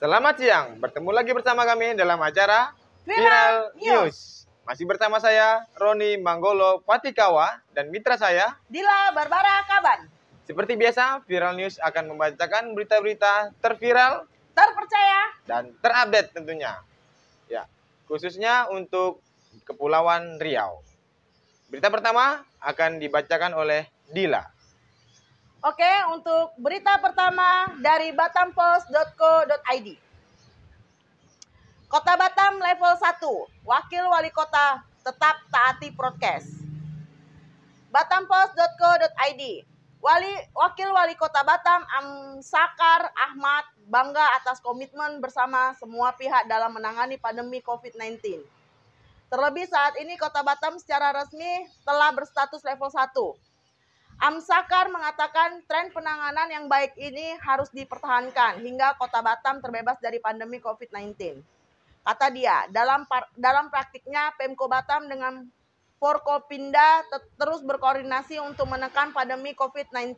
Selamat siang, bertemu lagi bersama kami dalam acara Viral News. Masih bersama saya, Roni Manggolo Patikawa, dan mitra saya, Dila Barbara Kaban. Seperti biasa, Viral News akan membacakan berita-berita terviral, terpercaya, dan terupdate tentunya. Ya, khususnya untuk Kepulauan Riau. Berita pertama akan dibacakan oleh Dila. Oke, untuk berita pertama dari batampost.co.id. Kota Batam level 1, Wakil Wali Kota tetap taati prokes. Batampost.co.id. Wakil Wali Kota Batam Amsakar Ahmad bangga atas komitmen bersama semua pihak dalam menangani pandemi COVID-19. Terlebih saat ini Kota Batam secara resmi telah berstatus level 1. Amsakar mengatakan tren penanganan yang baik ini harus dipertahankan hingga Kota Batam terbebas dari pandemi COVID-19. Kata dia, dalam praktiknya Pemko Batam dengan Forkopimda terus berkoordinasi untuk menekan pandemi COVID-19.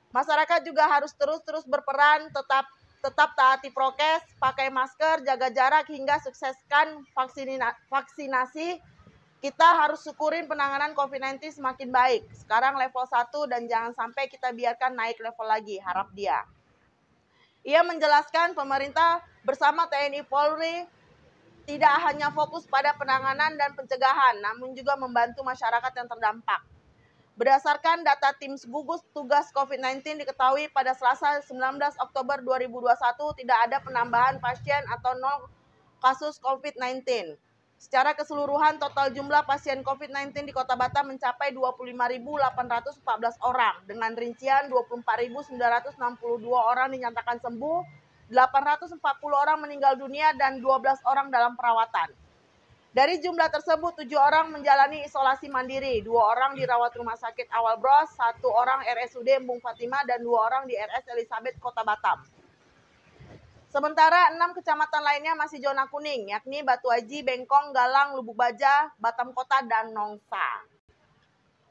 Masyarakat juga harus terus berperan, tetap taati prokes, pakai masker, jaga jarak hingga sukseskan vaksinasi. Kita harus syukurin penanganan COVID-19 semakin baik. Sekarang level 1 dan jangan sampai kita biarkan naik level lagi, harap dia. Ia menjelaskan pemerintah bersama TNI Polri tidak hanya fokus pada penanganan dan pencegahan, namun juga membantu masyarakat yang terdampak. Berdasarkan data tim gugus tugas COVID-19 diketahui pada Selasa 19 Oktober 2021 tidak ada penambahan pasien atau 0 kasus COVID-19. Secara keseluruhan total jumlah pasien COVID-19 di Kota Batam mencapai 25.814 orang dengan rincian 24.962 orang dinyatakan sembuh, 840 orang meninggal dunia dan 12 orang dalam perawatan. Dari jumlah tersebut 7 orang menjalani isolasi mandiri, 2 orang dirawat Rumah Sakit Awal Bros, 1 orang RSUD Embung Fatimah dan 2 orang di RS Elizabeth Kota Batam. Sementara 6 kecamatan lainnya masih zona kuning, yakni Batu Aji, Bengkong, Galang, Lubuk Baja, Batam Kota, dan Nongsa.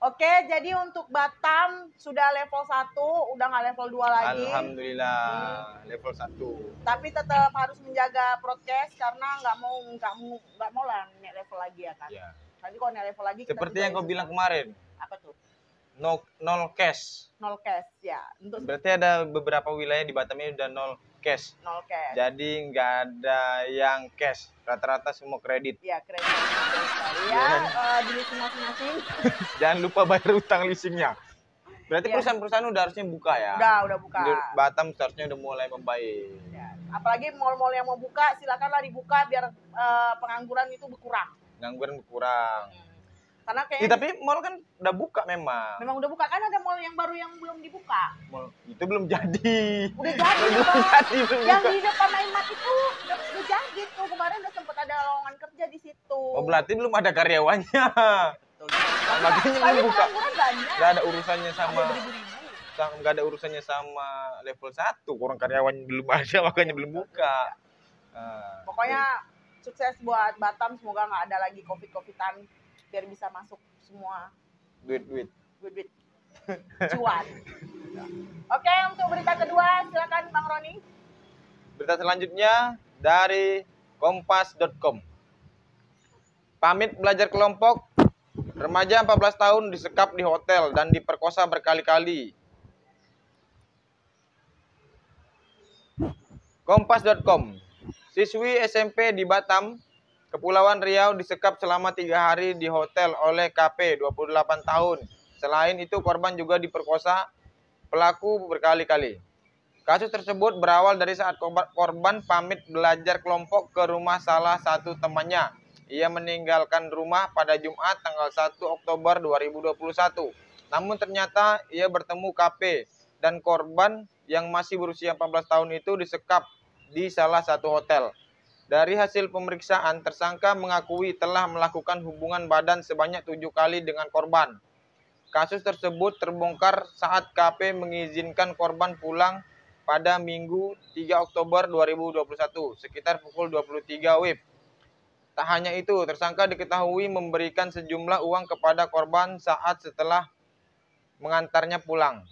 Oke, jadi untuk Batam sudah level 1, udah nggak level 2 lagi. Alhamdulillah, level 1. Tapi tetap harus menjaga prokes karena nggak mau lah naik level lagi ya kan. Ya. Nanti kalau naik level lagi Seperti yang kau bilang kemarin. Apa tuh? Nol cash. Nol cash ya. Berarti ada beberapa wilayah di Batam ini udah nol cash. Nol cash. Jadi nggak ada yang cash. Rata-rata semua kredit. Iya, kredit. Ya, di leasing masing-masing. Jangan lupa bayar utang leasingnya. Berarti perusahaan-perusahaan udah harusnya buka ya? Udah buka. Di Batam seharusnya udah mulai membaik. Ya. Apalagi mal-mal yang mau buka, silakanlah dibuka biar pengangguran itu berkurang. Pengangguran berkurang. Karena kayaknya tapi mall kan udah buka memang. Memang udah buka, kan ada mall yang baru yang belum dibuka. Mall itu belum jadi. Udah jadi. Belum yang buka. di depan Aimat itu udah jadi tuh. Kemarin udah sempat ada lowongan kerja di situ. Oh, berarti belum ada karyawannya. Makanya belum buka. Gak ada urusannya sama. Gak ada urusannya sama level 1. Orang karyawan belum ada, makanya belum buka. Pokoknya sukses buat Batam, semoga nggak ada lagi COVID-an biar bisa masuk semua duit cuan. Oke, untuk berita kedua silakan Bang Roni. Berita selanjutnya dari kompas.com. Pamit belajar kelompok, remaja 14 tahun disekap di hotel dan diperkosa berkali-kali. Kompas.com. Siswi SMP di Batam, Kepulauan Riau disekap selama 3 hari di hotel oleh KP 28 tahun. Selain itu korban juga diperkosa pelaku berkali-kali. Kasus tersebut berawal dari saat korban pamit belajar kelompok ke rumah salah satu temannya. Ia meninggalkan rumah pada Jumat tanggal 1 Oktober 2021. Namun ternyata ia bertemu KP dan korban yang masih berusia 14 tahun itu disekap di salah satu hotel. Dari hasil pemeriksaan, tersangka mengakui telah melakukan hubungan badan sebanyak 7 kali dengan korban. Kasus tersebut terbongkar saat KP mengizinkan korban pulang pada Minggu 3 Oktober 2021 sekitar pukul 23 WIB. Tak hanya itu, tersangka diketahui memberikan sejumlah uang kepada korban saat setelah mengantarnya pulang.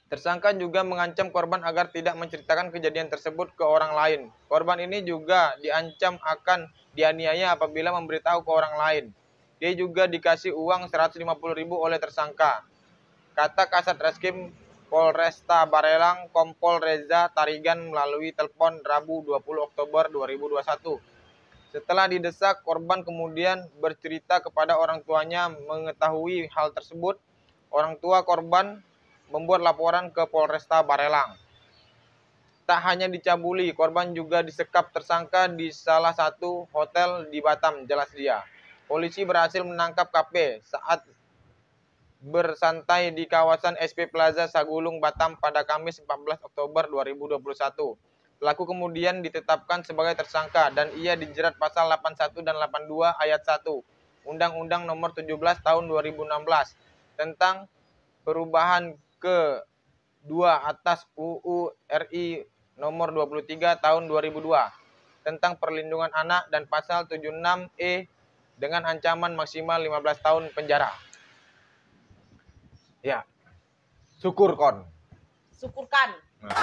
Tersangka juga mengancam korban agar tidak menceritakan kejadian tersebut ke orang lain. Korban ini juga diancam akan dianiaya apabila memberitahu ke orang lain. Dia juga dikasih uang 150.000 oleh tersangka. Kata Kasat Reskrim Polresta Barelang, Kompol Reza Tarigan melalui telepon Rabu 20 Oktober 2021. Setelah didesak, korban kemudian bercerita kepada orang tuanya mengetahui hal tersebut. Orang tua korban membuat laporan ke Polresta Barelang. Tak hanya dicabuli, korban juga disekap tersangka di salah satu hotel di Batam, jelas dia. Polisi berhasil menangkap KP saat bersantai di kawasan SP Plaza Sagulung, Batam pada Kamis 14 Oktober 2021. Pelaku kemudian ditetapkan sebagai tersangka dan ia dijerat pasal 81 dan 82 ayat 1 Undang-Undang Nomor 17 Tahun 2016 tentang perubahan ke-2 atas UU RI Nomor 23 Tahun 2002 tentang perlindungan anak dan pasal 76E dengan ancaman maksimal 15 tahun penjara. Ya, syukur kon. Syukurkan, Nah,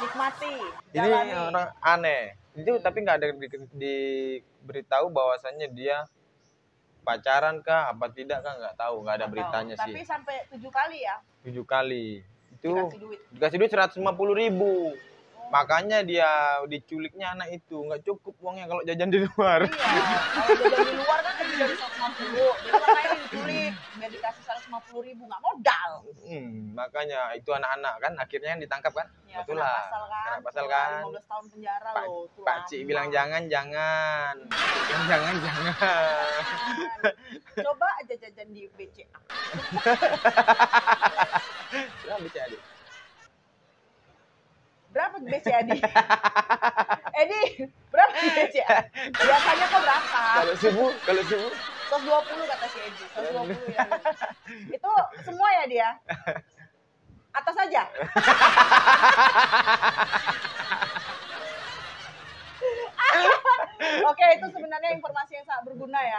nikmati, ini jalani. orang aneh. Itu tapi nggak ada diberitahu bahwasannya dia pacaran kah apa tidak kah, nggak tahu, nggak ada Nggak beritanya tahu. sih. Tapi sampai 7 kali ya 7 kali itu dikasih duit. 150.000. Makanya dia diculiknya anak itu, nggak cukup uangnya kalau jajan di luar. Iya, kalau jajan di luar kan lebih dari 150. Jadi makanya diculik, biar dikasih 150.000, nggak modal. Makanya itu anak-anak kan akhirnya yang ditangkap kan. Ya, Betul kena lah. pasal kan. Kena pasal Cuma kan. 15 tahun penjara Pak, loh. Itu Pak lama. Cik bilang jangan. Jangan. Coba aja jajan di BCA. Berapa BCA di? Edi, berapa di BCA? Biasanya kok berapa? Kalau subuh 120 kata si Edi. 120 ya. Itu semua ya dia? Atas aja? Oke, itu sebenarnya informasi yang sangat berguna ya.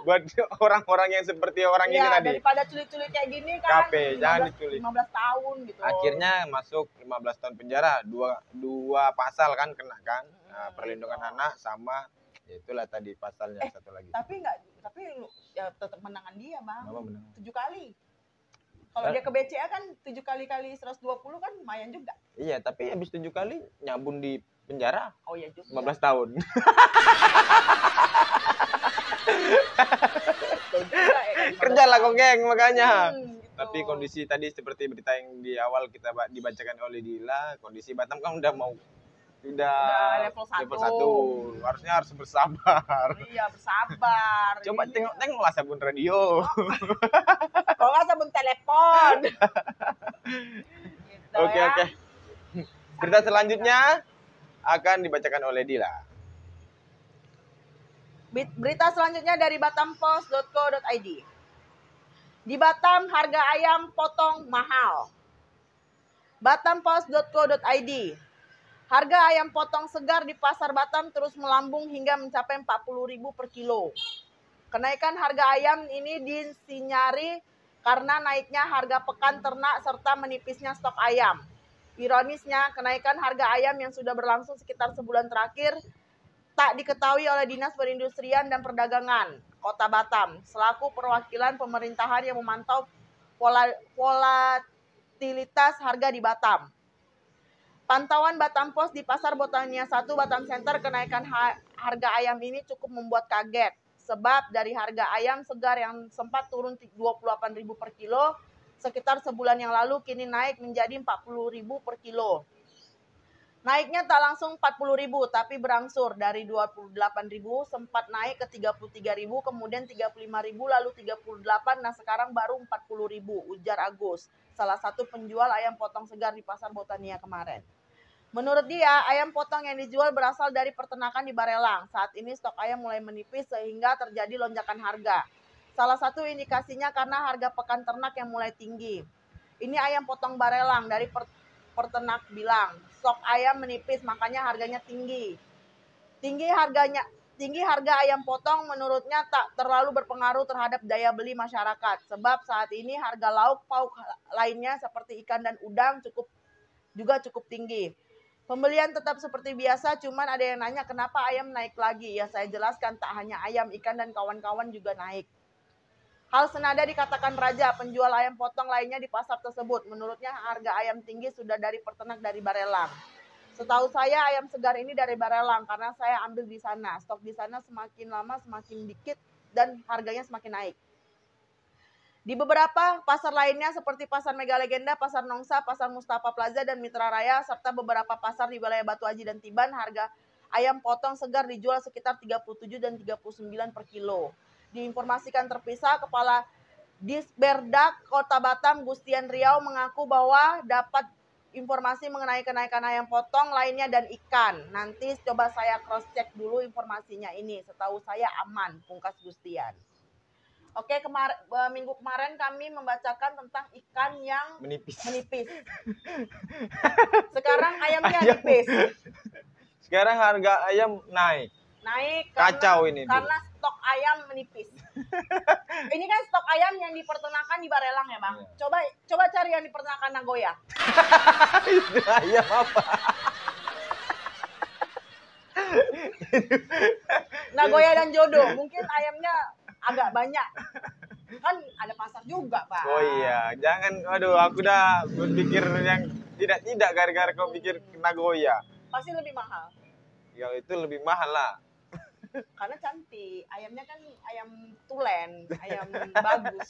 buat orang-orang yang seperti orang ini Iya, tadi. daripada culik-culik kayak gini kan. KP, jangan diculik. 15 tahun gitu. Akhirnya masuk 15 tahun penjara, dua pasal kan kena kan. Nah, perlindungan anak sama ya itulah tadi pasalnya satu lagi. Tapi lu ya tetap menangan dia, Bang. Apa benar? 7 kali. Kalau dia ke BCA kan 7 kali 120 kan lumayan juga. Iya, tapi habis 7 kali nyabun di penjara. Oh iya juga. 15 tahun. Kerja lah kok geng makanya. Gitu. Tapi kondisi tadi seperti berita yang di awal kita dibacakan oleh Dila, kondisi Batam kan udah level 1. Harusnya harus bersabar. Iya, bersabar. Coba tengoklah sabun radio. Kalau nggak sabun telepon. Gitu, Oke. Berita selanjutnya akan dibacakan oleh Dila. Berita selanjutnya dari batampos.co.id. Di Batam harga ayam potong mahal. Batampos.co.id. Harga ayam potong segar di Pasar Batam terus melambung hingga mencapai 40.000 per kilo. Kenaikan harga ayam ini disinyari karena naiknya harga pekan ternak serta menipisnya stok ayam. Ironisnya, kenaikan harga ayam yang sudah berlangsung sekitar sebulan terakhir tak diketahui oleh Dinas Perindustrian dan Perdagangan Kota Batam selaku perwakilan pemerintahan yang memantau volatilitas harga di Batam. Pantauan Batam Pos di Pasar Botania 1 Batam Center, kenaikan harga ayam ini cukup membuat kaget. Sebab dari harga ayam segar yang sempat turun 28.000 per kilo sekitar sebulan yang lalu kini naik menjadi 40.000 per kilo. Naiknya tak langsung 40.000 tapi berangsur dari 28.000 sempat naik ke 33.000 kemudian 35.000 lalu 38, nah sekarang baru 40.000, ujar Agus, salah satu penjual ayam potong segar di Pasar Botania kemarin. Menurut dia, ayam potong yang dijual berasal dari peternakan di Barelang. Saat ini stok ayam mulai menipis sehingga terjadi lonjakan harga. Salah satu indikasinya karena harga pekan ternak yang mulai tinggi. Ini ayam potong Barelang dari peternak bilang, stok ayam menipis makanya harganya tinggi. Tinggi harganya tinggi harga ayam potong menurutnya tak terlalu berpengaruh terhadap daya beli masyarakat. Sebab saat ini harga lauk pauk lainnya seperti ikan dan udang cukup tinggi. Pembelian tetap seperti biasa, cuman ada yang nanya kenapa ayam naik lagi. Ya saya jelaskan, tak hanya ayam, ikan dan kawan-kawan juga naik. Hal senada dikatakan Raja, penjual ayam potong lainnya di pasar tersebut. Menurutnya harga ayam tinggi sudah dari peternak dari Barelang. Setahu saya ayam segar ini dari Barelang karena saya ambil di sana. Stok di sana semakin lama semakin dikit dan harganya semakin naik. Di beberapa pasar lainnya seperti Pasar Mega Legenda, Pasar Nongsa, Pasar Mustafa Plaza dan Mitra Raya serta beberapa pasar di wilayah Batu Haji dan Tiban, harga ayam potong segar dijual sekitar 37 dan 39 per kilo. Diinformasikan terpisah, Kepala Disberdak Kota Batam Gustian Riau mengaku bahwa dapat informasi mengenai kenaikan ayam potong lainnya dan ikan. Nanti coba saya cross check dulu informasinya ini. Setahu saya aman, pungkas Gustian. Oke, minggu kemarin kami membacakan tentang ikan yang menipis. Sekarang ayamnya nipis. Sekarang harga ayam naik. Kacau ini. Karena stok ayam menipis. Ini kan stok ayam yang di peternakan di Barelang ya, Bang. Coba cari yang di peternakan Nagoya. Itu ayam apa? Nagoya dan Jodoh. Mungkin ayamnya agak banyak. Kan ada pasar juga, Pak. Oh iya, jangan. Aduh, aku udah berpikir yang tidak gara-gara kau pikir Nagoya. Pasti lebih mahal. Ya itu lebih mahal lah. Karena cantik. Ayamnya kan ayam tulen, ayam bagus.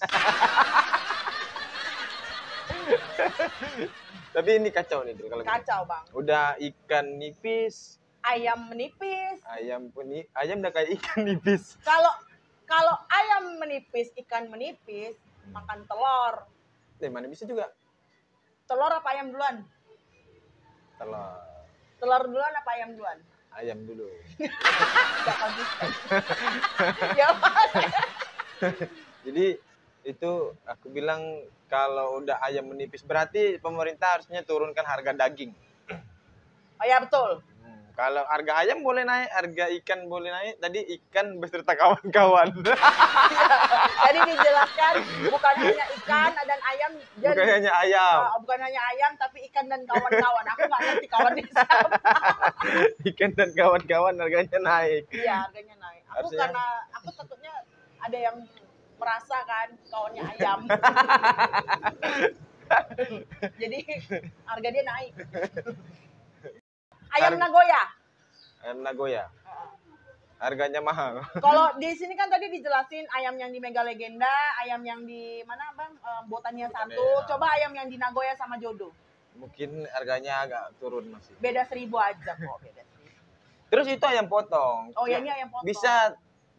Tapi ini kacau nih, kalau kacau, Bang. Udah ikan nipis, ayam menipis. Ayam udah kayak ikan nipis. Kalau ayam menipis, ikan menipis, makan telur. Mana bisa juga? Telur apa ayam duluan? Telur. Telur duluan apa ayam duluan? Ayam dulu. Gak konsisten. Ya, Mas. Jadi itu aku bilang kalau udah ayam menipis berarti pemerintah harusnya turunkan harga daging. Oh ya betul. Kalau harga ayam boleh naik, harga ikan boleh naik. Tadi ikan beserta kawan-kawan. Jadi dijelaskan bukan hanya ikan dan ayam. Bukan hanya ayam. Bukan hanya ayam, tapi ikan dan kawan-kawan. Aku nggak ngerti kawannya siapa. Ikan dan kawan-kawan harganya naik. Iya, harganya naik. Karena aku takutnya ada yang merasa kan kawannya ayam. Jadi harga dia naik. Ayam Nagoya. Ayam Nagoya. Harganya mahal. Kalau di sini kan tadi dijelasin ayam yang di Mega Legenda, ayam yang di mana Bang? Botania 1. Coba ayam yang di Nagoya sama Jodoh. Mungkin harganya agak turun masih. Beda 1.000 aja kok, beda 1.000. Terus itu ayam potong. Oh, ya ini ayam potong.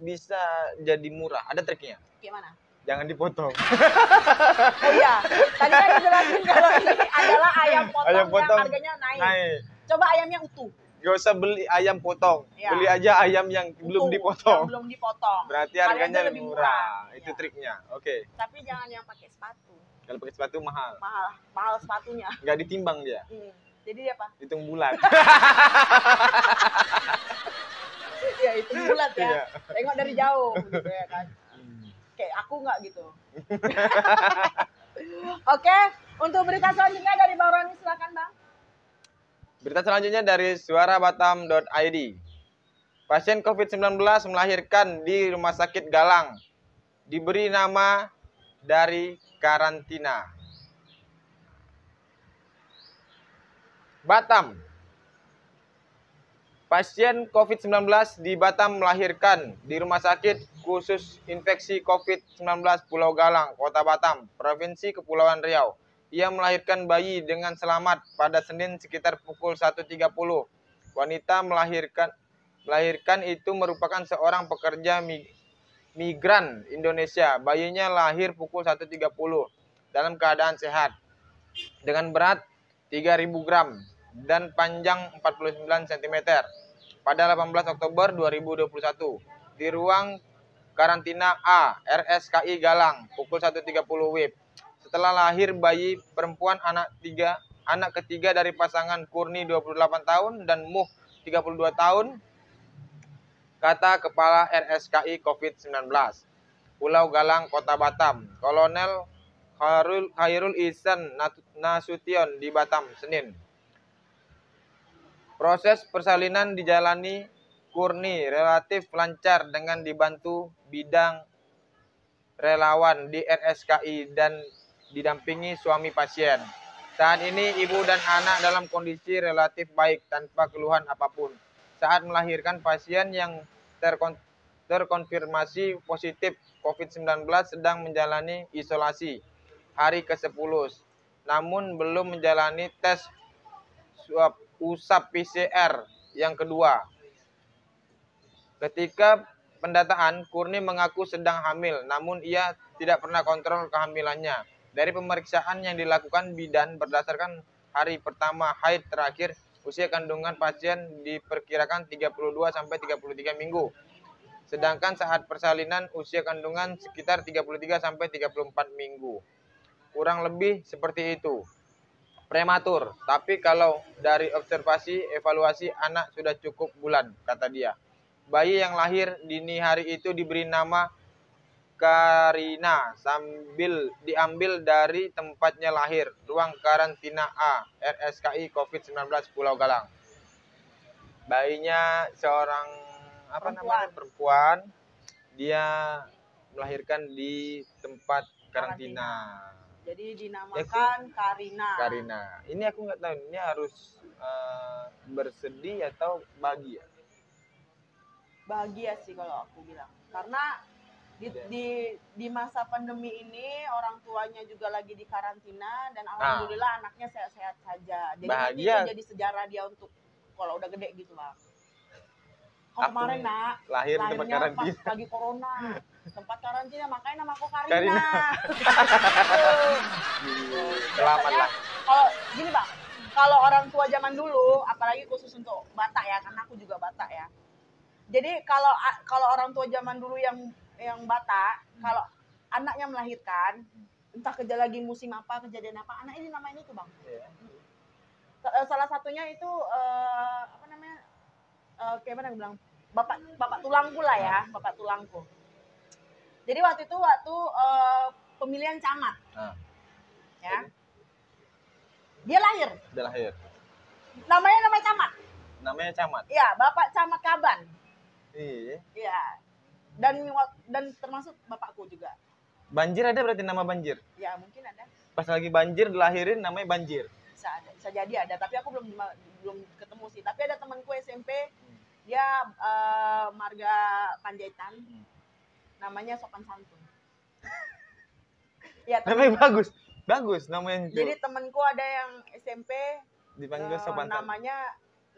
Bisa jadi murah. Ada triknya. Gimana? Jangan dipotong. Oh iya, tadi kan dijelasin kalau ini adalah ayam potong yang harganya naik. Coba ayamnya utuh. Gak usah beli ayam potong. Ya. Beli aja ayam yang utuh, belum dipotong. Yang belum dipotong. Berarti harganya lebih murah. Itu triknya. Oke. Tapi jangan yang pakai sepatu. Kalau pakai sepatu mahal. Mahal sepatunya. Nggak ditimbang dia. Jadi dia apa? Hitung bulat. Ya hitung bulat ya. Iya. Tengok dari jauh gitu ya kan. Kayak aku nggak gitu. Oke, untuk berita selanjutnya dari Bang Roni, silakan Bang. Berita selanjutnya dari suarabatam.id. Pasien COVID-19 melahirkan di Rumah Sakit Galang. Diberi nama dari karantina. Batam. Pasien COVID-19 di Batam melahirkan di Rumah Sakit Khusus Infeksi COVID-19 Pulau Galang, Kota Batam, Provinsi Kepulauan Riau. Ia melahirkan bayi dengan selamat pada Senin sekitar pukul 1.30. Wanita melahirkan itu merupakan seorang pekerja migran Indonesia. Bayinya lahir pukul 1.30 dalam keadaan sehat dengan berat 3.000 gram dan panjang 49 cm pada 18 Oktober 2021 di ruang karantina A RSKI Galang pukul 1.30 WIB. Setelah lahir bayi perempuan anak ketiga dari pasangan Kurni 28 tahun dan Muh 32 tahun kata Kepala RSKI COVID-19 Pulau Galang, Kota Batam, Kolonel Khairul Ihsan Nasution di Batam, Senin. Proses persalinan dijalani Kurni relatif lancar dengan dibantu bidang relawan di RSKI dan didampingi suami pasien. Saat ini ibu dan anak dalam kondisi relatif baik tanpa keluhan apapun. Saat melahirkan, pasien yang terkonfirmasi positif COVID-19 sedang menjalani isolasi hari ke-10, namun belum menjalani tes usap PCR yang kedua. Ketika pendataan, Kurni mengaku sedang hamil, namun ia tidak pernah kontrol kehamilannya. Dari pemeriksaan yang dilakukan bidan berdasarkan hari pertama haid terakhir, usia kandungan pasien diperkirakan 32-33 minggu. Sedangkan saat persalinan usia kandungan sekitar 33-34 minggu. Kurang lebih seperti itu. Prematur, tapi kalau dari observasi evaluasi anak sudah cukup bulan, kata dia. Bayi yang lahir dini hari itu diberi nama Karina sambil diambil dari tempatnya lahir, ruang karantina A, RSKI COVID-19 Pulau Galang. Bayinya seorang perempuan. Dia melahirkan di tempat karantina. Jadi dinamakan Karina. Ini aku nggak tahu, ini harus bersedih atau bahagia? Bahagia sih kalau aku bilang, karena di masa pandemi ini orang tuanya juga lagi di karantina dan alhamdulillah anaknya sehat-sehat saja. Jadi bahagia. itu jadi sejarah dia untuk kalau udah gede gitu lah. Kemarin nak lahirnya pas lagi corona, tempat karantina, makanya nama aku Karina. Selamat lah. Kalau gini bang, kalau orang tua zaman dulu, apalagi khusus untuk Batak ya, karena aku juga Batak ya. Jadi kalau orang tua zaman dulu yang Batak, kalau anaknya melahirkan, entah lagi musim apa, kejadian apa, anak ini namanya itu bang. Salah satunya itu kayak mana bilang, bapak tulangku lah ya, bapak tulangku. Jadi waktu itu pemilihan camat, ya, dia lahir. Namanya camat. Namanya camat. Iya, bapak camat Kaban. Iya. Dan termasuk bapakku juga. Banjir ada berarti nama banjir? Ya mungkin ada. Pas lagi banjir dilahirin namanya banjir. Bisa jadi ada, tapi aku belum ketemu sih. Tapi ada temanku SMP, dia marga Panjaitan, namanya sopan santun. Ya, namanya bagus namanya itu. Jadi temanku ada yang SMP dipanggil sopan santun.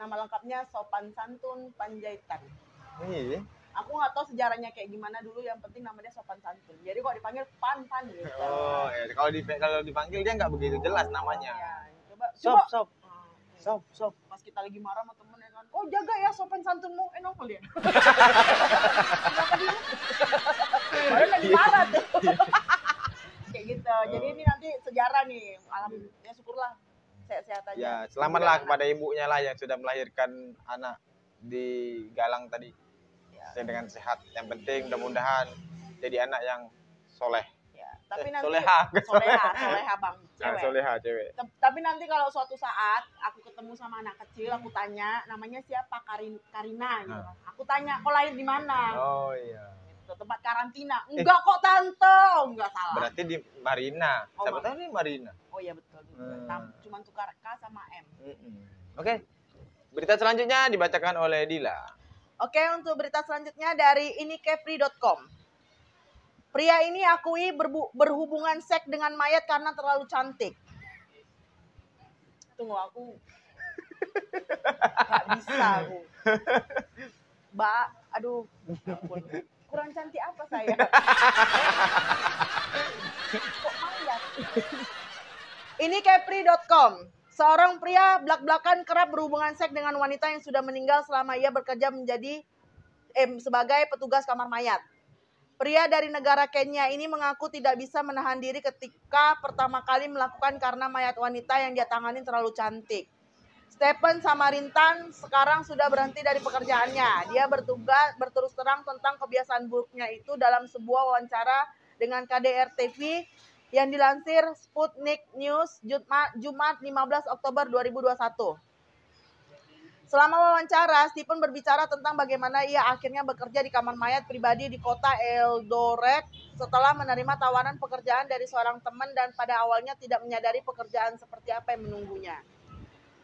Nama lengkapnya Sopan Santun Panjaitan. Iya. Aku nggak tahu sejarahnya kayak gimana dulu, yang penting namanya Sopan Santun. Jadi kalau dipanggil Pan gitu. Oh, ya. Kalau dipanggil dia nggak begitu jelas namanya. Ya, Sob. Pas kita lagi marah sama temen ya kan, oh jaga ya sopan santunmu, nongol dia. Baru lagi marah tuh. Kayak gitu. Jadi ini nanti sejarah nih, ya syukurlah sehat-sehat aja. Ya, selamatlah kepada ibunya lah yang sudah melahirkan anak di Galang tadi. Ya. Dengan sehat. Yang penting mudah-mudahan jadi anak yang soleh. Tapi nanti soleha bang, cewek. Soleha cewek. Tapi nanti kalau suatu saat aku ketemu sama anak kecil, aku tanya namanya siapa, Karina gitu. Aku tanya kok lahir di mana? Oh iya. Gitu, tempat karantina. Enggak kok tante, enggak salah. Berarti di Marina. Siapa tahu ini Marina. Oh iya betul. Cuma tukar K sama M. Oke. Berita selanjutnya dibacakan oleh Dila. Oke, untuk berita selanjutnya dari inikepri.com. Pria ini akui berhubungan seks dengan mayat karena terlalu cantik. Tunggu aku. Gak bisa aku. Aduh. Kurang cantik apa saya? Kok mayat? Ini Kepri.com. Seorang pria belak-belakan kerap berhubungan seks dengan wanita yang sudah meninggal selama ia bekerja sebagai petugas kamar mayat. Pria dari negara Kenya ini mengaku tidak bisa menahan diri ketika pertama kali melakukan karena mayat wanita yang dia tangani terlalu cantik. Stephen Samarintan sekarang sudah berhenti dari pekerjaannya. Dia berterus terang tentang kebiasaan buruknya itu dalam sebuah wawancara dengan KDR TV yang dilansir Sputnik News Jumat 15 Oktober 2021. Selama wawancara, Stephen berbicara tentang bagaimana ia akhirnya bekerja di kamar mayat pribadi di kota Eldoret setelah menerima tawaran pekerjaan dari seorang teman dan pada awalnya tidak menyadari pekerjaan seperti apa yang menunggunya.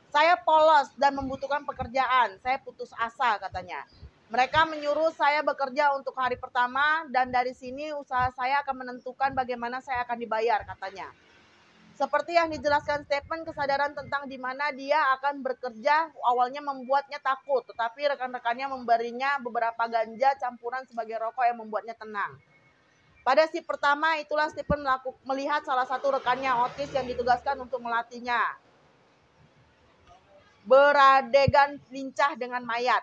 Saya polos dan membutuhkan pekerjaan. Saya putus asa, katanya. Mereka menyuruh saya bekerja untuk hari pertama dan dari sini usaha saya akan menentukan bagaimana saya akan dibayar, katanya. Seperti yang dijelaskan Stephen, kesadaran tentang di mana dia akan bekerja awalnya membuatnya takut, tetapi rekan-rekannya memberinya beberapa ganja campuran sebagai rokok yang membuatnya tenang. Pada shift pertama itulah Stephen melihat salah satu rekannya Otis yang ditugaskan untuk melatihnya beradegan lincah dengan mayat.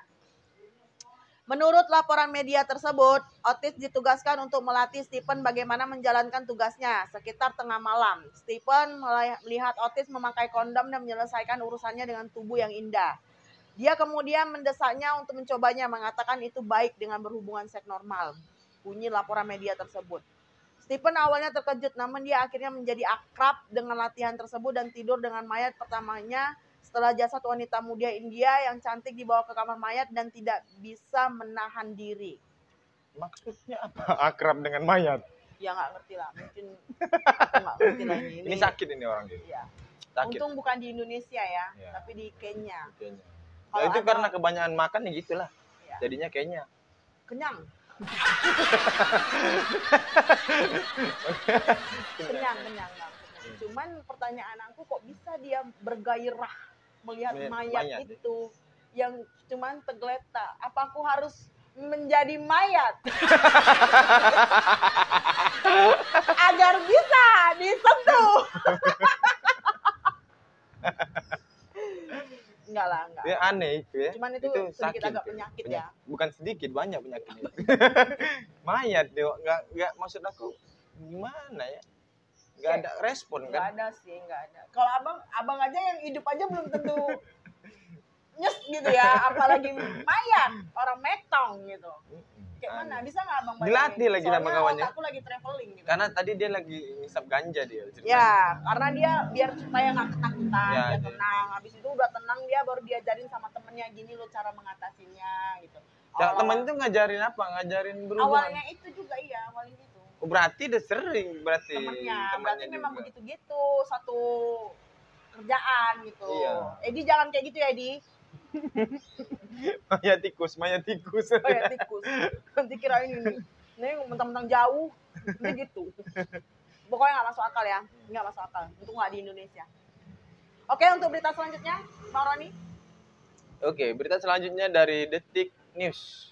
Menurut laporan media tersebut, Otis ditugaskan untuk melatih Stephen bagaimana menjalankan tugasnya. Sekitar tengah malam, Stephen melihat Otis memakai kondom dan menyelesaikan urusannya dengan tubuh yang indah. Dia kemudian mendesaknya untuk mencobanya, mengatakan itu baik dengan berhubungan seks normal. Bunyi laporan media tersebut. Stephen awalnya terkejut, namun dia akhirnya menjadi akrab dengan latihan tersebut dan tidur dengan mayat pertamanya setelah jasad wanita muda India yang cantik dibawa ke kamar mayat dan tidak bisa menahan diri. Maksudnya apa? Akrab dengan mayat? Ya nggak ngerti lah, mungkin aku nggak ngerti lah ini. Ini sakit ini orang gitu. Ya. Sakit. Untung bukan di Indonesia ya, tapi di Kenya. Nah, itu karena kebanyakan makan ya gitulah. Ya. Jadinya Kenya. Kenyang. kenyang. Cuman pertanyaan aku, kok bisa dia bergairah melihat mayat itu yang cuman tergeletak? Apa aku harus menjadi mayat agar bisa disentuh? Enggak lah, enggak. Ya, aneh itu ya. Cuman itu sedikit sakit, agak penyakit ya. Bukan sedikit, banyak penyakitnya. Mayat dia enggak maksud aku gimana ya? Enggak ada respon kan? Enggak ada sih, enggak ada. Kalau abang aja yang hidup aja belum tentu nyes gitu ya, apalagi mayat, orang metong gitu. Kayak mana? Bisa nggak abang bayangin? Dilatih lagi sama kawannya. Aku lagi traveling gitu. Karena tadi dia lagi ngisap ganja dia. Ceritanya. Ya, karena dia biar supaya nggak ketakutan, ya, dia tenang. Habis itu udah tenang dia baru diajarin sama temennya gini lo cara mengatasinya gitu. Temen itu ngajarin apa? Ngajarin berhubungan. Awalnya itu juga iya, awalnya itu. Oh, berarti udah sering berarti. Temennya berarti juga. memang begitu-gitu satu kerjaan gitu. Iya. Edi jangan kayak gitu ya, Edi. Mayat tikus. Nanti kirain ini mentang-mentang jauh, ini gitu. Pokoknya nggak masuk akal ya, nggak masuk akal. Untuk nggak di Indonesia. Oke, untuk berita selanjutnya, Bang Roni. Oke, berita selanjutnya dari Detik News.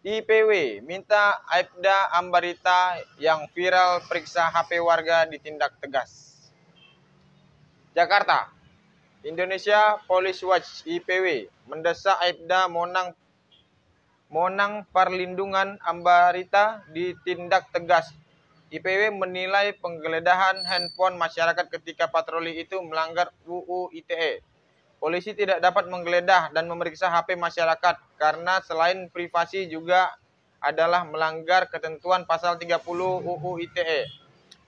IPW minta Aibda Ambarita yang viral periksa HP warga ditindak tegas. Jakarta. Indonesia Police Watch IPW mendesak Aibda Monang Perlindungan Ambarita ditindak tegas. IPW menilai penggeledahan handphone masyarakat ketika patroli itu melanggar UU ITE. Polisi tidak dapat menggeledah dan memeriksa HP masyarakat karena selain privasi juga adalah melanggar ketentuan pasal 30 UU ITE,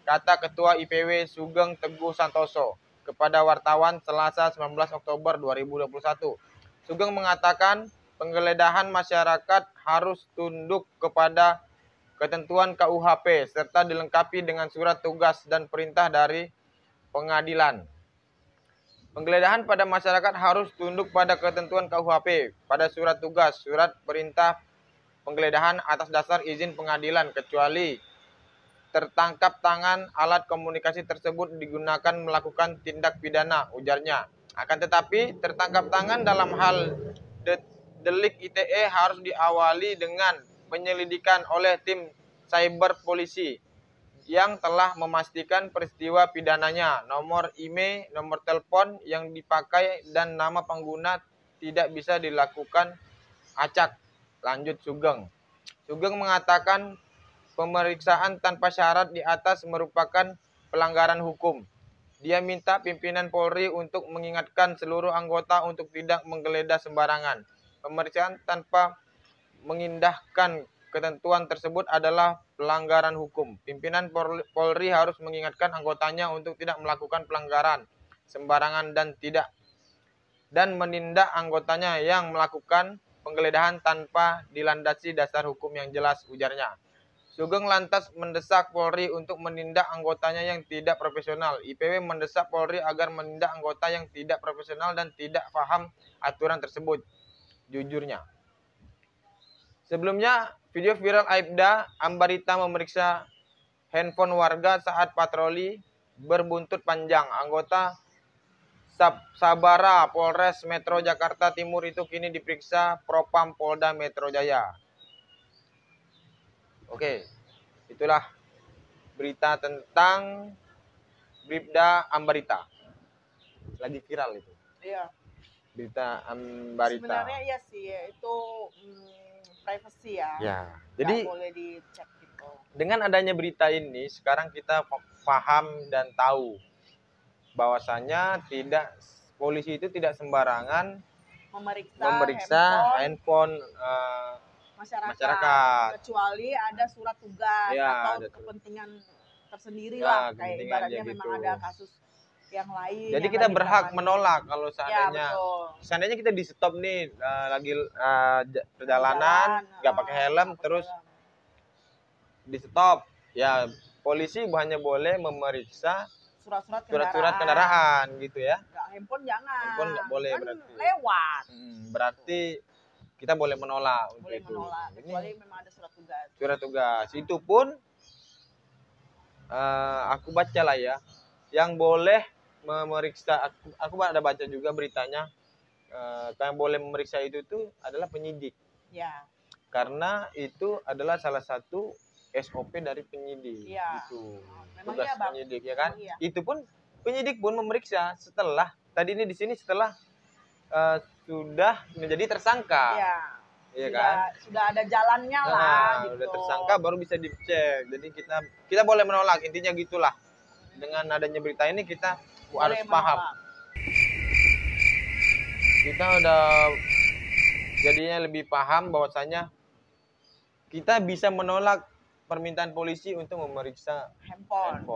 kata Ketua IPW Sugeng Teguh Santoso kepada wartawan Selasa 19 Oktober 2021. Sugeng mengatakan penggeledahan masyarakat harus tunduk kepada ketentuan KUHP serta dilengkapi dengan surat tugas dan perintah dari pengadilan. Penggeledahan pada masyarakat harus tunduk pada ketentuan KUHP, pada surat tugas, surat perintah penggeledahan atas dasar izin pengadilan, kecuali tertangkap tangan alat komunikasi tersebut digunakan melakukan tindak pidana, ujarnya. Akan tetapi, tertangkap tangan dalam hal delik ITE harus diawali dengan penyelidikan oleh tim cyber polisi yang telah memastikan peristiwa pidananya, nomor IMEI, nomor telepon yang dipakai, dan nama pengguna tidak bisa dilakukan acak, lanjut Sugeng. Sugeng mengatakan pemeriksaan tanpa syarat di atas merupakan pelanggaran hukum. Dia minta pimpinan Polri untuk mengingatkan seluruh anggota untuk tidak menggeledah sembarangan. Pemeriksaan tanpa mengindahkan ketentuan tersebut adalah pelanggaran hukum. Pimpinan Polri harus mengingatkan anggotanya untuk tidak melakukan pelanggaran sembarangan dan menindak anggotanya yang melakukan penggeledahan tanpa dilandasi dasar hukum yang jelas, ujarnya. Sugeng lantas mendesak Polri untuk menindak anggotanya yang tidak profesional. IPW mendesak Polri agar menindak anggota yang tidak profesional dan tidak paham aturan tersebut. Jujurnya. Sebelumnya, video viral Aibda Ambarita memeriksa handphone warga saat patroli berbuntut panjang. Anggota Sabara Polres Metro Jakarta Timur itu kini diperiksa Propam Polda Metro Jaya. Oke, itulah berita tentang Bribda Ambarita. Lagi viral itu. Iya. Berita Ambarita. Sebenarnya iya sih, itu privacy ya. Ya. Jadi nggak boleh dicek gitu. dengan adanya berita ini, sekarang kita paham dan tahu bahwasanya polisi itu tidak sembarangan memeriksa handphone masyarakat. Kecuali ada surat tugas Ya, atau kepentingan tersendiri Ya, lah, kayak kepentingan ibaratnya gitu. memang ada kasus yang lain. Jadi yang kita lagi berhak ditangani. menolak kalau Ya, betul. seandainya kita di stop nih lagi perjalanan nggak pakai helm nggak pakai terus helm. di stop, ya polisi hanya boleh memeriksa surat-surat kendaraan gitu ya. Nggak, handphone jangan. Handphone nggak boleh Kan berarti. lewat. Berarti kita boleh menolak untuk Boleh itu. menolak, Ini kecuali memang ada surat tugas. surat tugas itu pun aku baca lah ya, yang boleh memeriksa, aku ada baca juga beritanya, yang boleh memeriksa itu tuh adalah penyidik. Ya. Karena itu adalah salah satu SOP dari penyidik. Iya. Itu Memang tugas iya, Bang. penyidik ya kan. Iya. Itu pun penyidik pun memeriksa setelah tadi ini di sini setelah sudah menjadi tersangka. Iya. Iya kan? Sudah ada jalannya lah gitu. Udah tersangka baru bisa dicek. Jadi kita boleh menolak, intinya gitulah. Dengan adanya berita ini kita harus paham. Kita udah jadinya lebih paham bahwasanya kita bisa menolak permintaan polisi untuk memeriksa handphone.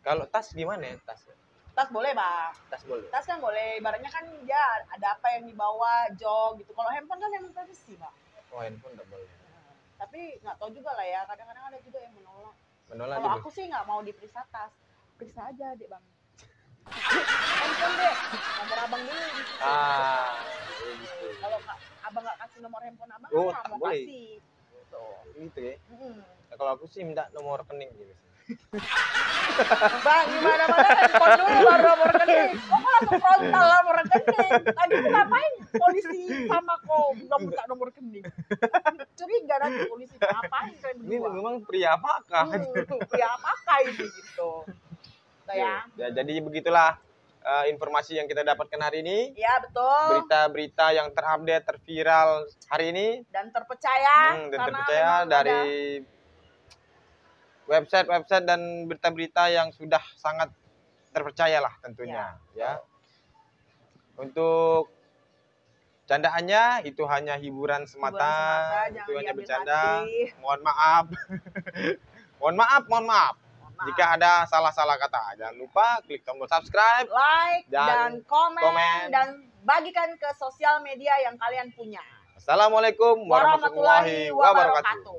Kalau tas gimana ya, tas? Tas boleh, Bang. Tas boleh. Tas kan boleh, ibaratnya kan ya ada apa yang dibawa, jog gitu. Kalau handphone kan emang privacy, Bang. Oh, handphone nggak boleh. Tapi nggak tahu juga lah ya, kadang-kadang ada juga yang menolak. Menolak Kalau juga. aku sih nggak mau diperiksa tas, periksa aja deh, Bang. Handphone deh, nomor abang dulu. Gitu. Gitu. Kalau abang nggak kasih nomor handphone abang, Oh, nggak tak mau boleh. kasih. Gitu ya. Nah, kalau aku sih minta nomor rekening gitu. Bang, gimana-mana handphone dulu baru nomor rekening. Kok langsung frontal nomor rekening? Tadi tuh ngapain polisi sama kok nggak minta nomor rekening? Curiga nanti polisi ngapain kalian Ini berdua? memang pria apakah? Pria apakah ini gitu? Nah, ya. Ya, jadi begitulah informasi yang kita dapatkan hari ini. Ya, betul. Berita-berita yang terupdate, terviral hari ini. Dan terpercaya. Dan karena terpercaya memang dari ada website dan berita-berita yang sudah sangat terpercaya lah tentunya. Ya. Untuk candaannya itu hanya hiburan semata, itu hanya bercanda. Mohon maaf. Mohon maaf. Jika ada salah-salah kata, jangan lupa klik tombol subscribe, like dan komen komen. dan bagikan ke sosial media yang kalian punya. Assalamualaikum warahmatullahi wabarakatuh.